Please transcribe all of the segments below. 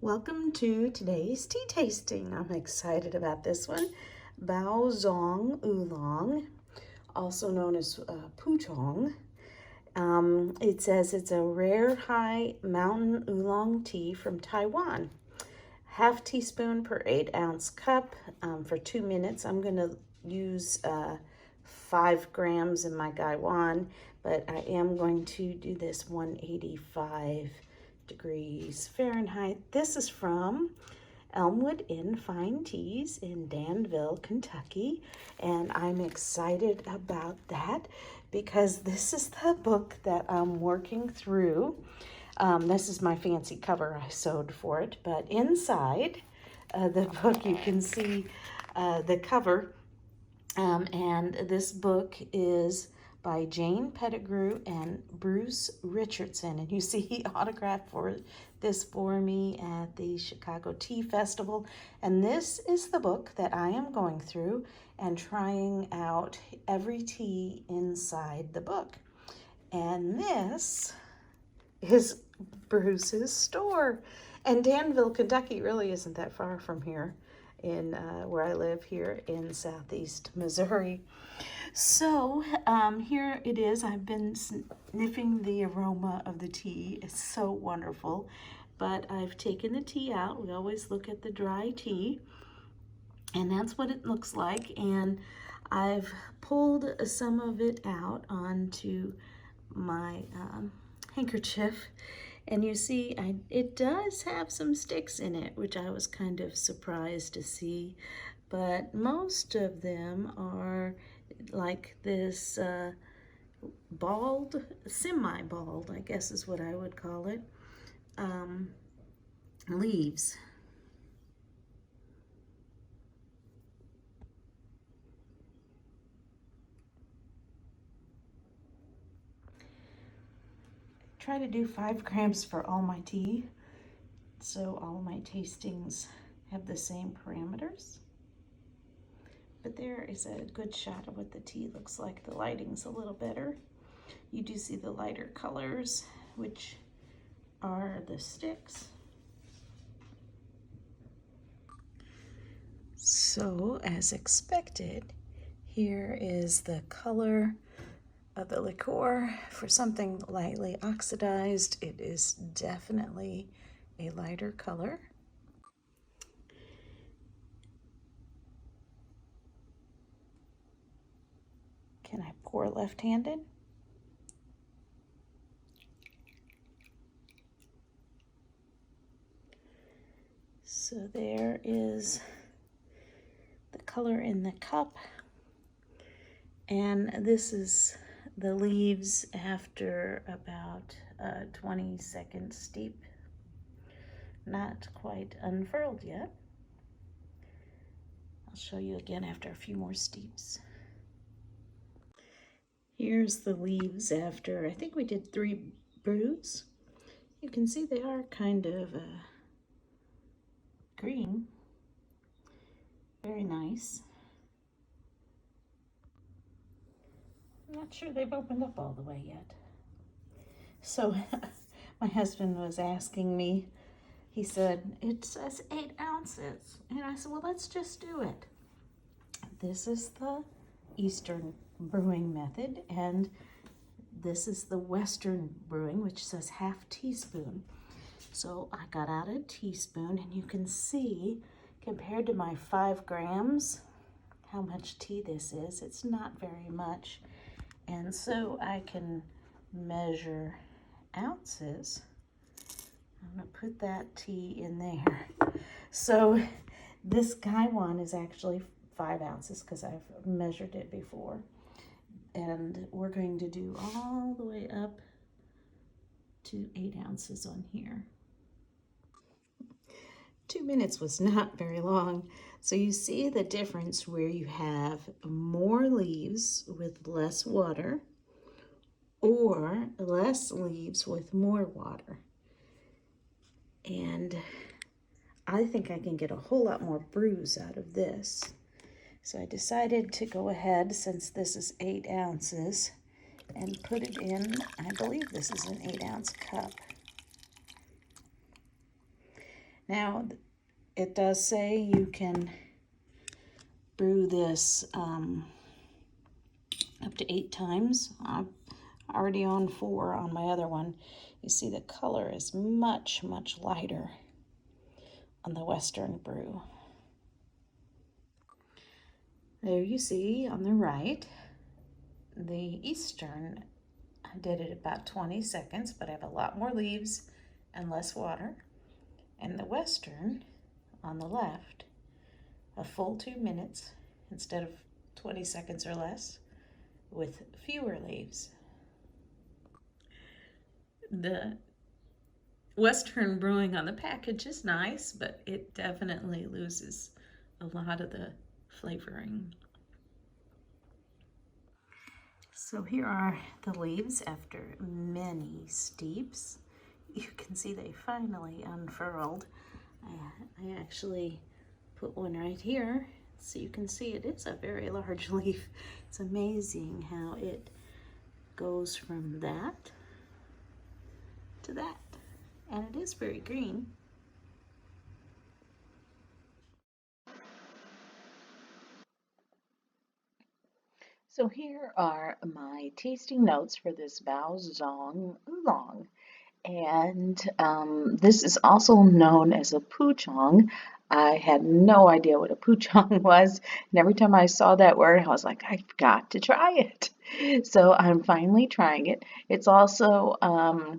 Welcome to today's tea tasting. I'm excited about this one. Bau Zhong Oolong, also known as Pouchong. It says it's a rare high mountain oolong tea from Taiwan. Half teaspoon per 8-ounce cup for 2 minutes. I'm going to use 5 grams in my gaiwan, but I am going to do this 185 degrees Fahrenheit. This is from Elmwood Teas in Danville, Kentucky, and I'm excited about that because this is the book that I'm working through. This is my fancy cover I sewed for it, but inside the book you can see the cover, and this book is by Jane Pettigrew and Bruce Richardson, and you see he autographed this for me at the Chicago Tea Festival. And this is the book that I am going through and trying out every tea inside the book. And this is Bruce's store. And Danville, Kentucky really isn't that far from here in where I live here in southeast Missouri. So here it is. I've been sniffing the aroma of the tea. It's so wonderful. But I've taken the tea out. We always look at the dry tea, and that's what it looks like. And I've pulled some of it out onto my handkerchief, and you see it does have some sticks in it, which I was kind of surprised to see, but most of them are like this bald, semi-bald, I guess is what I would call it, leaves. Try to do 5 grams for all my tea, so all my tastings have the same parameters. But there is a good shot of what the tea looks like. The lighting's a little better. You do see the lighter colors, which are the sticks. So, as expected, here is the color of the liqueur. For something lightly oxidized, it is definitely a lighter color. Can I pour left-handed? So there is the color in the cup, and this is the leaves after about 20-second steep. Not quite unfurled yet. I'll show you again after a few more steeps. Here's the leaves after, I think we did 3 brews. You can see they are kind of green. Very nice. I'm not sure they've opened up all the way yet. So my husband was asking me, he said, it says 8 ounces. And I said, well, let's just do it. This is the Eastern brewing method, and this is the Western brewing, which says half teaspoon. So I got out a teaspoon, and you can see, compared to my 5 grams, how much tea this is. It's not very much. And so I can measure ounces. I'm gonna put that tea in there. So this gaiwan is actually 5 ounces because I've measured it before. And we're going to do all the way up to 8 ounces on here. 2 minutes was not very long. So you see the difference where you have more leaves with less water or less leaves with more water. And I think I can get a whole lot more brews out of this. So I decided to go ahead, since this is 8 ounces, and put it in, I believe this is an 8-ounce cup. Now, it does say you can brew this up to 8 times. I'm already on 4 on my other one. You see the color is much, much lighter on the Western brew. There you see on the right, the Eastern, I did it about 20 seconds, but I have a lot more leaves and less water. And the Western on the left, a full 2 minutes instead of 20 seconds or less with fewer leaves. The Western brewing on the package is nice, but it definitely loses a lot of the flavoring. So here are the leaves after many steeps. You can see they finally unfurled. I actually put one right here so you can see it is a very large leaf. It's amazing how it goes from that to that, and it is very green. So here are my tasting notes for this Bau Zhong Oolong. And this is also known as a Pouchong. I had no idea what a Pouchong was, and every time I saw that word, I was like, I've got to try it. So I'm finally trying it. It's also the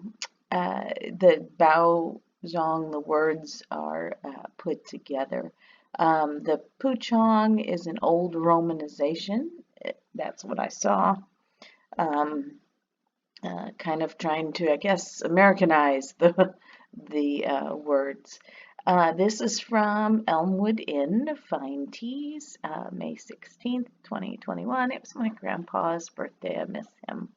Bao Zhong, the words are put together. The Pouchong is an old Romanization. That's what I saw. Kind of trying to, I guess, Americanize the words. This is from Elmwood Fine Teas, May 16th, 2021. It was my grandpa's birthday. I miss him.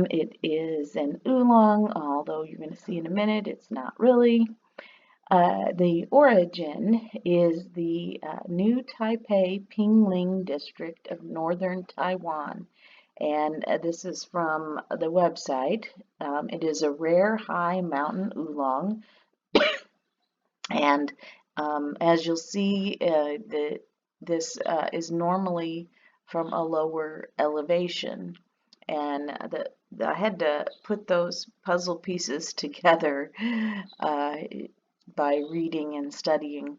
It is an oolong, although you're going to see in a minute, it's not really. The origin is the New Taipei Pingling district of northern Taiwan. And this is from the website. It is a rare high mountain oolong. And as you'll see, this is normally from a lower elevation. And I had to put those puzzle pieces together by reading and studying.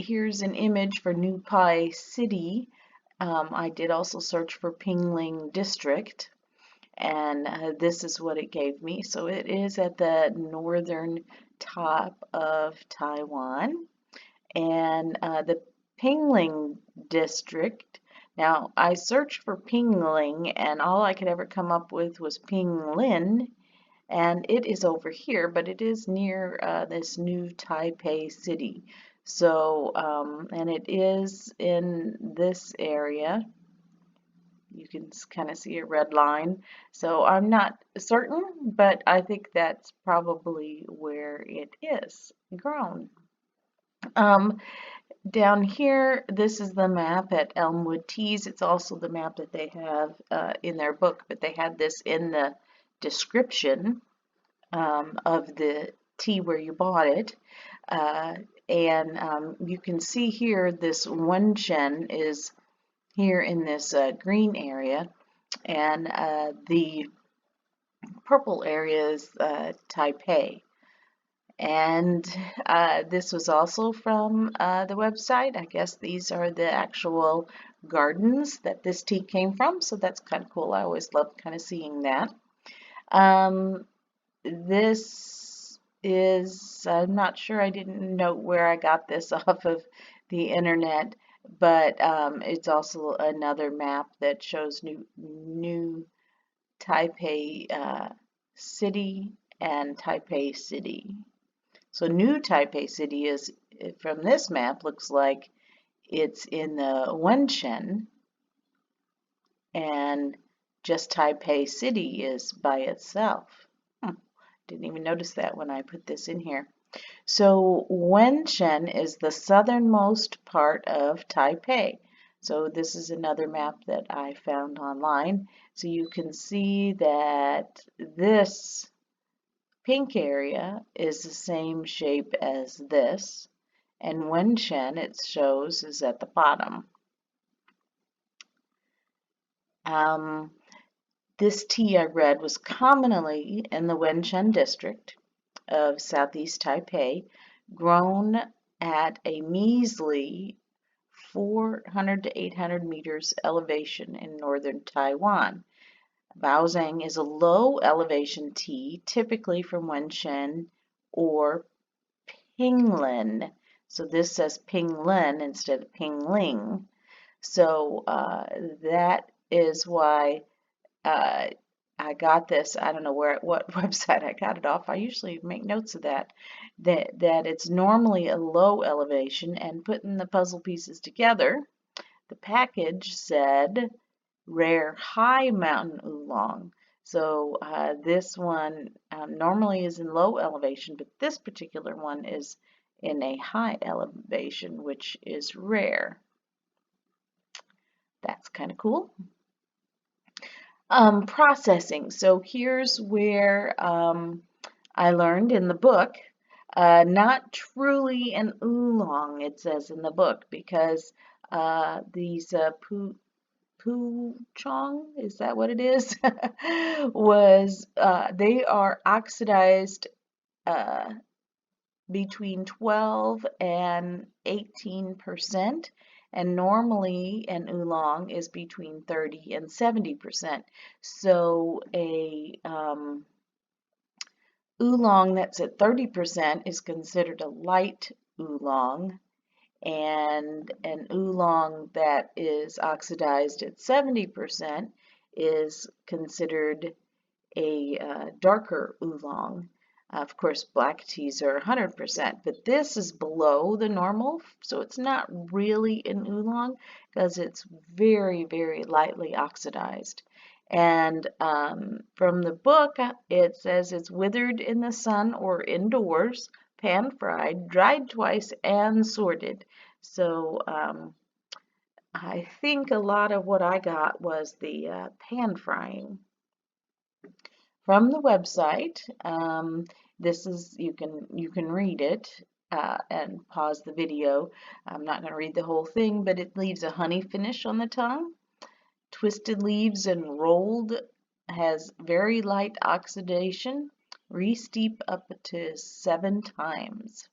Here's an image for New Pai City. I did also search for Pingling District, and this is what it gave me. So it is at the northern top of Taiwan, and the Pingling District. Now, I searched for Pingling, and all I could ever come up with was Pinglin, and it is over here, but it is near this New Taipei City. So, and it is in this area. You can kind of see a red line. So I'm not certain, but I think that's probably where it is grown. Down here, this is the map at Elmwood Teas. It's also the map that they have in their book, but they had this in the description of the tea where you bought it. You can see here this Wenchen is here in this green area, and the purple area is Taipei. And this was also from the website. I guess these are the actual gardens that this tea came from, so that's kind of cool. I always love kind of seeing that. This is, I'm not sure, I didn't note where I got this off of the internet, but it's also another map that shows New Taipei City and Taipei City. So New Taipei City is, from this map, looks like it's in the Wenchen, and just Taipei City is by itself. Didn't even notice that when I put this in here. So Wenchen is the southernmost part of Taipei. So this is another map that I found online. So you can see that this pink area is the same shape as this, and Wenchen, it shows, is at the bottom. This tea I read was commonly in the Wenchen district of Southeast Taipei, grown at a measly 400 to 800 meters elevation in northern Taiwan. Bau Zhong is a low elevation tea, typically from Wenchen or Pinglin. So this says Pinglin instead of Pingling. So that is why I got this. I don't know what website I got it off. I usually make notes of that. That it's normally a low elevation, and putting the puzzle pieces together, the package said rare high mountain oolong. So this one normally is in low elevation, but this particular one is in a high elevation, which is rare. That's kind of cool. Processing. So here's where I learned in the book, not truly an oolong, it says in the book, because these Pouchong, is that what it is? Was they are oxidized between 12 and 18%, and normally an oolong is between 30 and 70%. So a oolong that's at 30% is considered a light oolong, and an oolong that is oxidized at 70% is considered a darker oolong. Of course, black teas are 100%, but this is below the normal, so it's not really an oolong because it's very, very lightly oxidized. And from the book, it says it's withered in the sun or indoors, pan-fried, dried twice, and sorted. So I think a lot of what I got was the pan frying. From the website, this is you can read it and pause the video. I'm not going to read the whole thing, but it leaves a honey finish on the tongue. Twisted leaves and rolled, has very light oxidation. Re-steep up to 7 times.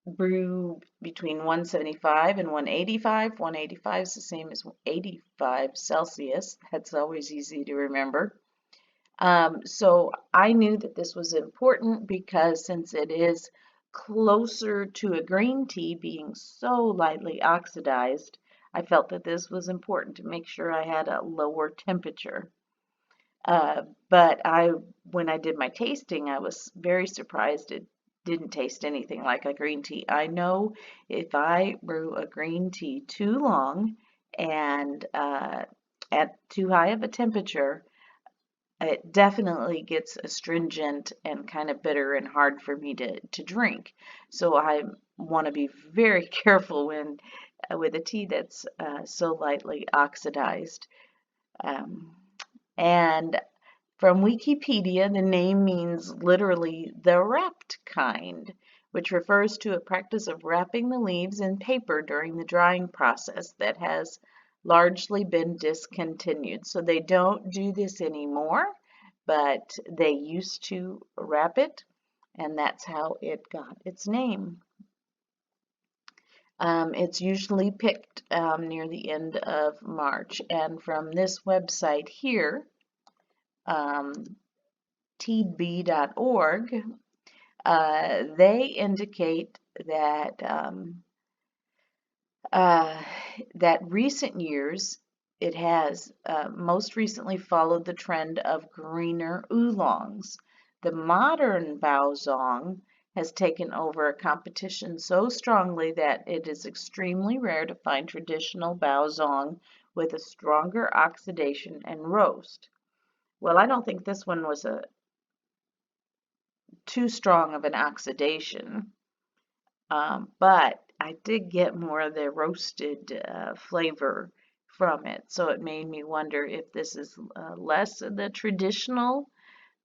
Brew between 175 and 185. 185 is the same as 85 Celsius. That's always easy to remember. So I knew that this was important because since it is closer to a green tea being so lightly oxidized, I felt that this was important to make sure I had a lower temperature. But when I did my tasting, I was very surprised it didn't taste anything like a green tea. I know if I brew a green tea too long and at too high of a temperature, it definitely gets astringent and kind of bitter and hard for me to drink. So I want to be very careful when with a tea that's so lightly oxidized. And from Wikipedia, the name means literally the wrapped kind, which refers to a practice of wrapping the leaves in paper during the drying process that has largely been discontinued. So they don't do this anymore, but they used to wrap it, and that's how it got its name. It's usually picked near the end of March, and from this website here, teedb.org, they indicate that that recent years it has most recently followed the trend of greener oolongs. The modern Bau Zhong has taken over a competition so strongly that it is extremely rare to find traditional Bau Zhong with a stronger oxidation and roast. Well, I don't think this one was too strong of an oxidation, but I did get more of the roasted flavor from it, so it made me wonder if this is less of the traditional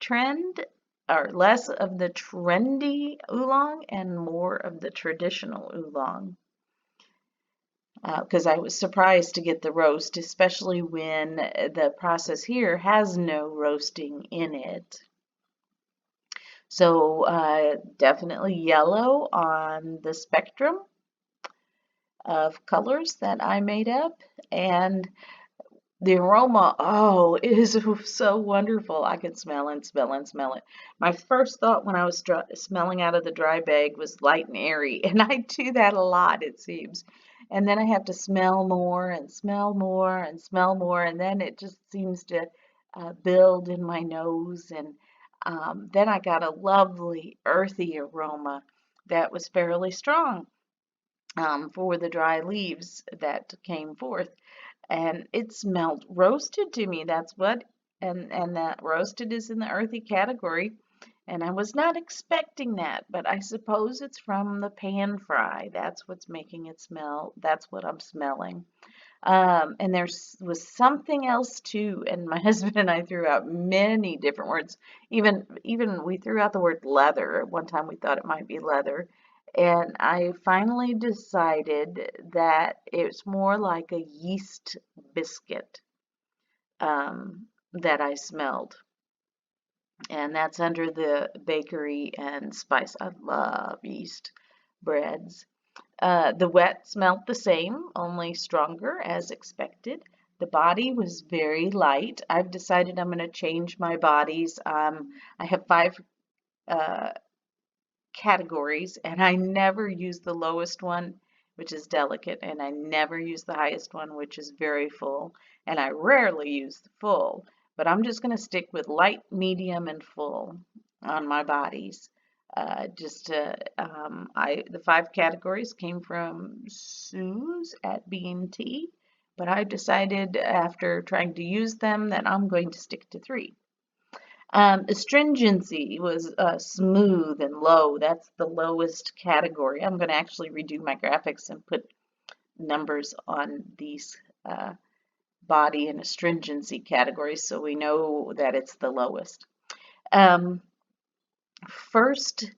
trend, or less of the trendy oolong and more of the traditional oolong. Because I was surprised to get the roast, especially when the process here has no roasting in it. So definitely yellow on the spectrum of colors that I made up. And the aroma, oh, it is so wonderful. I could smell and smell and smell it. My first thought when I was smelling out of the dry bag was light and airy, and I do that a lot, it seems. And then I have to smell more and smell more and smell more, and then it just seems to build in my nose. And then I got a lovely earthy aroma that was fairly strong for the dry leaves that came forth, and it smelled roasted to me. That's what, and that roasted is in the earthy category, and I was not expecting that, but I suppose it's from the pan fry. That's what's making it smell. That's what I'm smelling. And there was something else too, and my husband and I threw out many different words. Even we threw out the word leather. At one time we thought it might be leather. And I finally decided that it's more like a yeast biscuit that I smelled. And that's under the bakery and spice. I love yeast breads. The wet smelled the same, only stronger as expected. The body was very light. I've decided I'm going to change my bodies. I have 5 uh, categories, and I never use the lowest one, which is delicate, and I never use the highest one, which is very full, and I rarely use the full, but I'm just going to stick with light, medium, and full on my bodies. The 5 categories came from Sue's at B&T, but I decided after trying to use them that I'm going to stick to 3. Astringency was smooth and low. That's the lowest category. I'm going to actually redo my graphics and put numbers on these body and astringency categories so we know that it's the lowest. First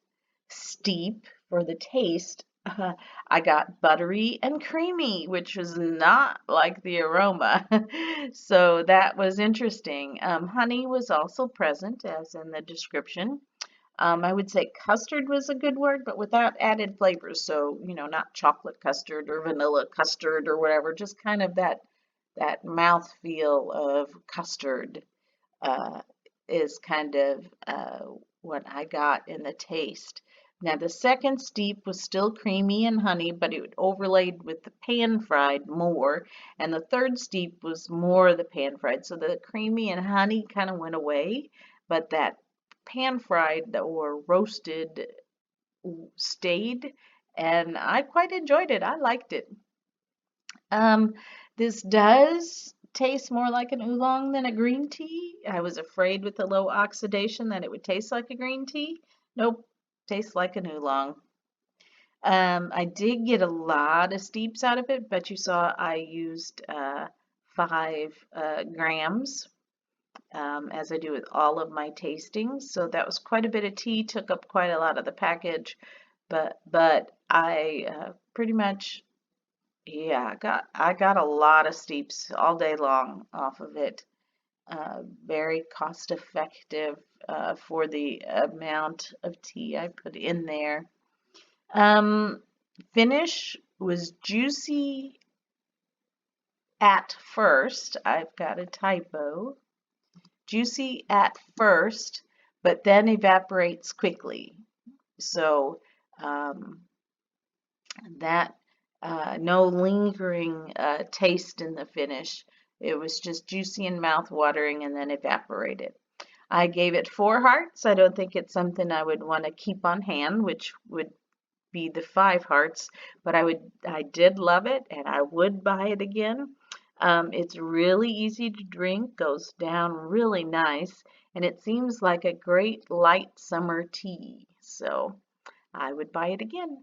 steep for the taste, I got buttery and creamy, which was not like the aroma. So that was interesting. Honey was also present, as in the description. I would say custard was a good word, but without added flavors. So, not chocolate custard or vanilla custard or whatever, just kind of that mouth feel of custard is kind of what I got in the taste. Now the second steep was still creamy and honey, but it overlaid with the pan fried more. And the third steep was more the pan fried. So the creamy and honey kind of went away, but that pan fried or roasted stayed, and I quite enjoyed it. I liked it. This does taste more like an oolong than a green tea. I was afraid with the low oxidation that it would taste like a green tea. Nope, tastes like an oolong. I did get a lot of steeps out of it, but you saw I used 5 grams, as I do with all of my tastings. So that was quite a bit of tea, took up quite a lot of the package, but I pretty much, yeah, I got a lot of steeps all day long off of it. Very cost effective for the amount of tea I put in there. Finish was juicy at first. I've got a typo. Juicy at first, but then evaporates quickly. So that no lingering taste in the finish. It was just juicy and mouth-watering and then evaporated. I gave it 4 hearts. I don't think it's something I would want to keep on hand, which would be the 5 hearts, but I did love it and I would buy it again. It's really easy to drink, goes down really nice, and it seems like a great light summer tea. So I would buy it again.